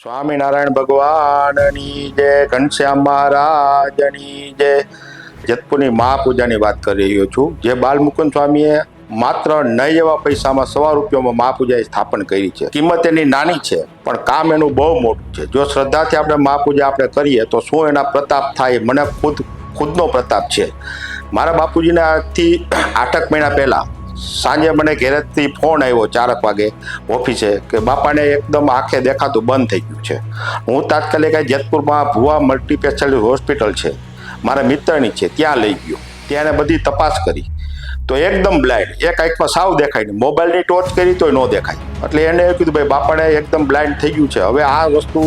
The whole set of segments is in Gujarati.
સ્વામિનારાયણ ભગવાનની જય, ઘનશ્યામ મહારાજની જય. જેતપુરની મહાપૂજાની વાત કરી રહ્યો છું. જે બાલમુકુંદ સ્વામીએ માત્ર નહીં એવા પૈસામાં 100 રૂપિયામાં મહાપૂજાએ સ્થાપન કરી છે. કિંમત એની નાની છે પણ કામ એનું બહુ મોટું છે. જો શ્રદ્ધાથી આપણે મહાપૂજા આપણે કરીએ તો શું એના પ્રતાપ થાય, મને ખુદનો પ્રતાપ છે. મારા બાપુજીને આજથી 8 મહિના પહેલા સાંજે મને ઘેરેથી ફોન આવ્યો 4 વાગે ઓફિસે કે બાપાને એકદમ આંખે દેખાતું બંધ થઈ ગયું છે. હું તાત્કાલિક જેતપુરમાં ભુવા મલ્ટી સ્પેશિયાલિટી હોસ્પિટલ છે, મારા મિત્રની છે, ત્યાં લઈ ગયો. ત્યાં એને બધી તપાસ કરી તો એકદમ બ્લાઇન્ડ, એક આંખમાં સાવ દેખાય નહીં. મોબાઈલની ટોર્ચ કરી તોય ન દેખાય. એટલે એને એવું કીધું ભાઈ બાપાને એકદમ બ્લાઇન્ડ થઈ ગયું છે, હવે આ વસ્તુ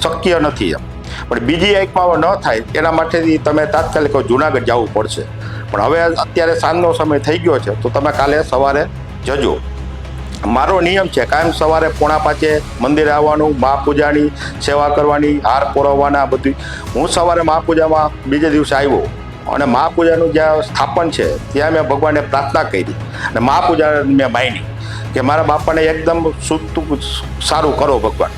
શક્ય નથી એમ. પણ બીજી આંખમાં ન થાય એના માટેથી તમે તાત્કાલિક જુનાગઢ જવું પડશે. પણ હવે અત્યારે સાંજનો સમય થઈ ગયો છે તો તમે કાલે સવારે જજો. મારો નિયમ છે કાયમ સવારે 4:45 મંદિરે આવવાનું, મહાપૂજાની સેવા કરવાની, હાર પોરવવાના બધું. હું સવારે મહાપૂજામાં બીજે દિવસે આવ્યો અને મહાપૂજાનું જ્યાં સ્થાપન છે ત્યાં મેં ભગવાનને પ્રાર્થના કરી અને મહાપૂજા મેં માની કે મારા બાપાને એકદમ શુદ્ધ સારું કરો ભગવાન.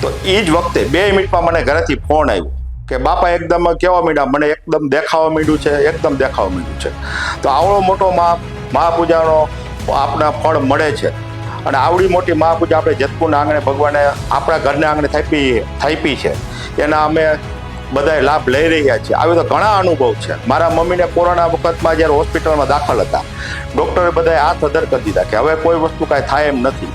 તો એ જ વખતે 2 મિનિટમાં મને ઘરેથી ફોન આવ્યો કે બાપા એકદમ કેવા માંડ્યા, મને એકદમ દેખાવા માંડ્યું છે, એકદમ દેખાવા માંડ્યું છે. તો આવડો મોટો મહાપૂજાનો આપણા ફળ મળે છે અને આવડી મોટી મહાપૂજા આપણે જેતપુરના આંગણે ભગવાને આપણા ઘરના આંગણે થાપી છે. એના અમે બધાએ લાભ લઈ રહ્યા છીએ. આવી તો ઘણા અનુભવ છે. મારા મમ્મીને કોરોના વખતમાં જ્યારે હોસ્પિટલમાં દાખલ હતા, ડૉક્ટરે બધાએ હાથ અધર કરી દીધા કે હવે કોઈ વસ્તુ કાંઈ થાય એમ નથી.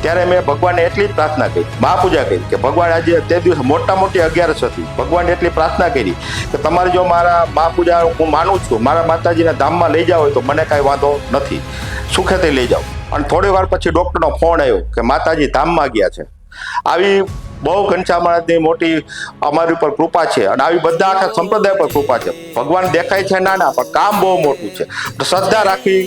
ત્યારે મેં ભગવાનને એટલી જ પ્રાર્થના કરી, મહાપૂજા કરી કે ભગવાન આજે તે દિવસ મોટી 11 હતી. ભગવાનને એટલી પ્રાર્થના કરી કે તમારે જો મારા મહાપૂજા હું માનું છું, મારા માતાજીના ધામમાં લઈ જાઓ તો મને કાંઈ વાંધો નથી, સુખેથી લઈ જાઓ. અને થોડી વાર પછી ડૉક્ટરનો ફોન આવ્યો કે માતાજી ધામમાં ગયા છે. આવી બહુ ઘનશ્યામ મહારાજની મોટી અમારી ઉપર કૃપા છે અને આવી બધા આખા સંપ્રદાય પર કૃપા છે. ભગવાન દેખાય છે નાના પણ કામ બહુ મોટું છે. શ્રદ્ધા રાખવી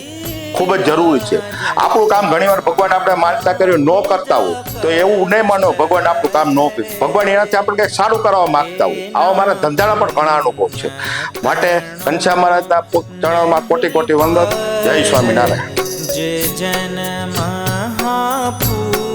ખૂબ જ જરૂરી છે. આપણું કામ ઘણીવાર ભગવાન આપણે માનતા કર્યું ન કરતા હોય તો એવું નહીં માનો ભગવાન આપણું કામ ન કર્યું. ભગવાન એનાથી આપણે કંઈક સારું કરવા માગતા હોય. આવા મારા ધંધાના પણ ઘણા અનુભવ છે. માટે ઘનશ્યામ મહારાજના ચરણોમાં કોટી વંદન. જય સ્વામિનારાયણ. જે જન મહાપૂ